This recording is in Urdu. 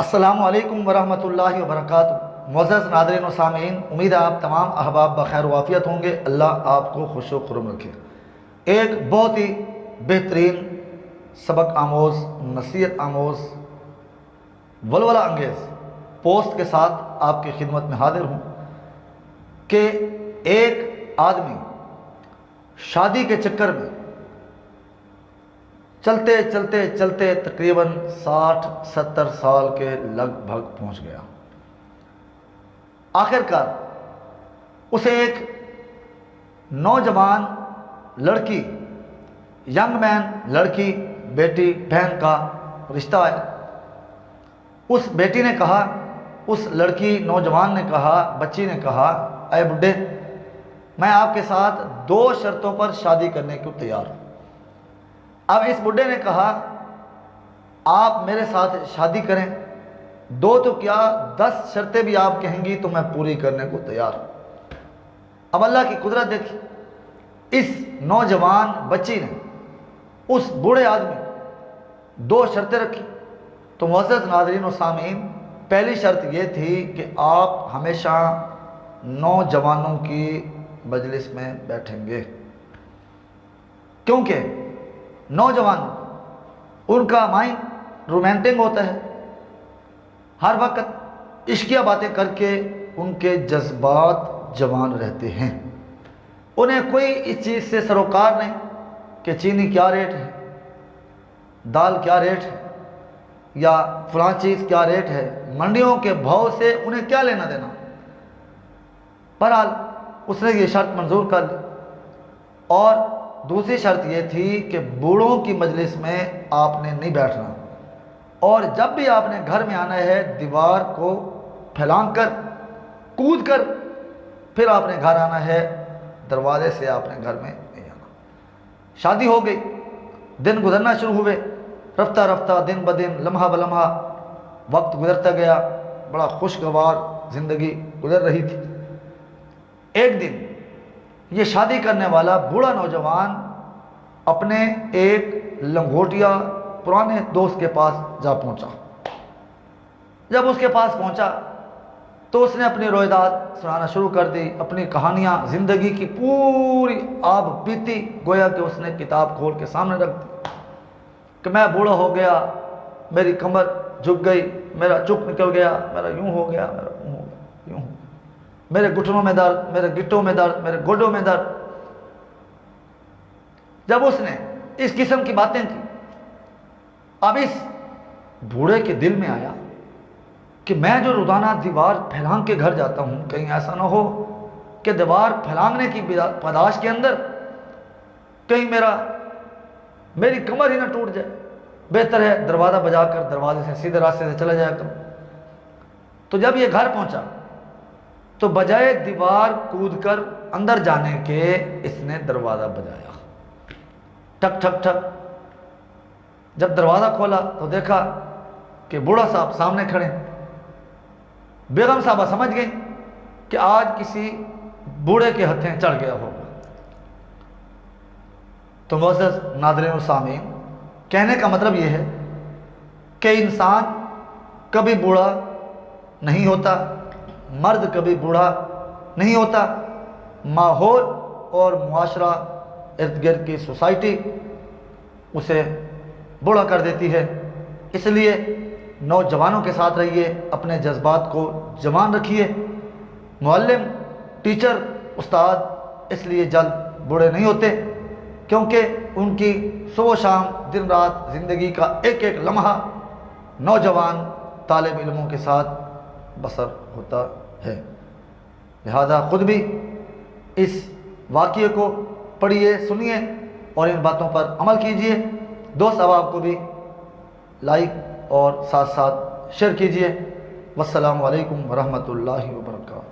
السلام علیکم ورحمۃ اللہ وبرکاتہ۔ معزز ناظرین و سامعین، امید ہے آپ تمام احباب بخیر و عافیت ہوں گے۔ اللہ آپ کو خوش و خرم رکھے۔ ایک بہت ہی بہترین سبق آموز، نصیحت آموز، ولولہ انگیز پوسٹ کے ساتھ آپ کی خدمت میں حاضر ہوں کہ ایک آدمی شادی کے چکر میں چلتے چلتے چلتے تقریباً 60-70 سال کے لگ بھگ پہنچ گیا۔ آخر کار اسے ایک نوجوان لڑکی، ینگ مین لڑکی، بیٹی بہن کا رشتہ آیا۔ اس بیٹی نے کہا، اس لڑکی نوجوان نے کہا، بچی نے کہا، اے بڈھے، میں آپ کے ساتھ 2 شرطوں پر شادی کرنے کو تیار ہوں۔ اب اس بڈھے نے کہا، آپ میرے ساتھ شادی کریں، 2 تو کیا 10 شرطیں بھی آپ کہیں گی تو میں پوری کرنے کو تیار ہوں۔ اب اللہ کی قدرت دیکھی، اس نوجوان بچی نے اس بوڑھے آدمی 2 شرطیں رکھی۔ تو معزز ناظرین و سامعین، پہلی شرط یہ تھی کہ آپ ہمیشہ نوجوانوں کی مجلس میں بیٹھیں گے، کیونکہ نوجوان ان کا مائنڈ رومانٹک ہوتا ہے، ہر وقت عشقیہ باتیں کر کے ان کے جذبات جوان رہتے ہیں۔ انہیں کوئی اس چیز سے سروکار نہیں کہ چینی کیا ریٹ ہے، دال کیا ریٹ ہے، یا فلاں چیز کیا ریٹ ہے، منڈیوں کے بھاؤ سے انہیں کیا لینا دینا۔ بہرحال اس نے یہ شرط منظور کر لی، اور دوسری شرط یہ تھی کہ بوڑھوں کی مجلس میں آپ نے نہیں بیٹھنا، اور جب بھی آپ نے گھر میں آنا ہے دیوار کو پھیلانگ کر، کود کر، پھر آپ نے گھر آنا ہے، دروازے سے آپ نے گھر میں نہیں آنا۔ شادی ہو گئی، دن گزرنا شروع ہوئے، رفتہ رفتہ دن بدن، لمحہ بلمحہ وقت گزرتا گیا، بڑا خوشگوار زندگی گزر رہی تھی۔ ایک دن یہ شادی کرنے والا بوڑھا نوجوان اپنے ایک لنگوٹیا پرانے دوست کے پاس جا پہنچا۔ جب اس کے پاس پہنچا تو اس نے اپنی رویداد سنانا شروع کر دی، اپنی کہانیاں، زندگی کی پوری آب بیتی گویا کہ اس نے کتاب کھول کے سامنے رکھ دی کہ میں بوڑھا ہو گیا، میری کمر جھک گئی، میرا چک نکل گیا، میرا یوں ہو گیا، میرا یوں ہو گیا، یوں ہو گیا، میرے گھٹنوں میں درد، میرے گٹوں میں درد، میرے گوڈوں میں درد۔ جب اس نے اس قسم کی باتیں کی، اب اس بوڑھے کے دل میں آیا کہ میں جو روزانہ دیوار پھیلانگ کے گھر جاتا ہوں، کہیں ایسا نہ ہو کہ دیوار پھیلانگنے کی پاداش کے اندر کہیں میری کمر ہی نہ ٹوٹ جائے، بہتر ہے دروازہ بجا کر دروازے سے سیدھے راستے سے چلا جایا کروں۔ تو جب یہ گھر پہنچا تو بجائے دیوار کود کر اندر جانے کے اس نے دروازہ بجایا، ٹھک ٹھک ٹھک۔ جب دروازہ کھولا تو دیکھا کہ بوڑھا صاحب سامنے کھڑے ہیں۔ بیگم صاحبہ سمجھ گئی کہ آج کسی بوڑھے کے ہتھیں چڑھ گیا ہوگا۔ تو معزز ناظرین و سامعین، کہنے کا مطلب یہ ہے کہ انسان کبھی بوڑھا نہیں ہوتا، مرد کبھی بوڑھا نہیں ہوتا، ماحول اور معاشرہ، ارد گرد کی سوسائٹی اسے بوڑھا کر دیتی ہے۔ اس لیے نوجوانوں کے ساتھ رہیے، اپنے جذبات کو جوان رکھیے۔ معلم، ٹیچر، استاد اس لیے جلد بوڑھے نہیں ہوتے کیونکہ ان کی صبح و شام، دن رات زندگی کا ایک ایک لمحہ نوجوان طالب علموں کے ساتھ بسر ہوتا ہے۔ لہذا خود بھی اس واقعے کو پڑھیے، سنیے اور ان باتوں پر عمل کیجیے۔ دوست احباب کو بھی لائک اور ساتھ ساتھ شیئر کیجیے۔ والسلام علیکم ورحمۃ اللہ وبرکاتہ۔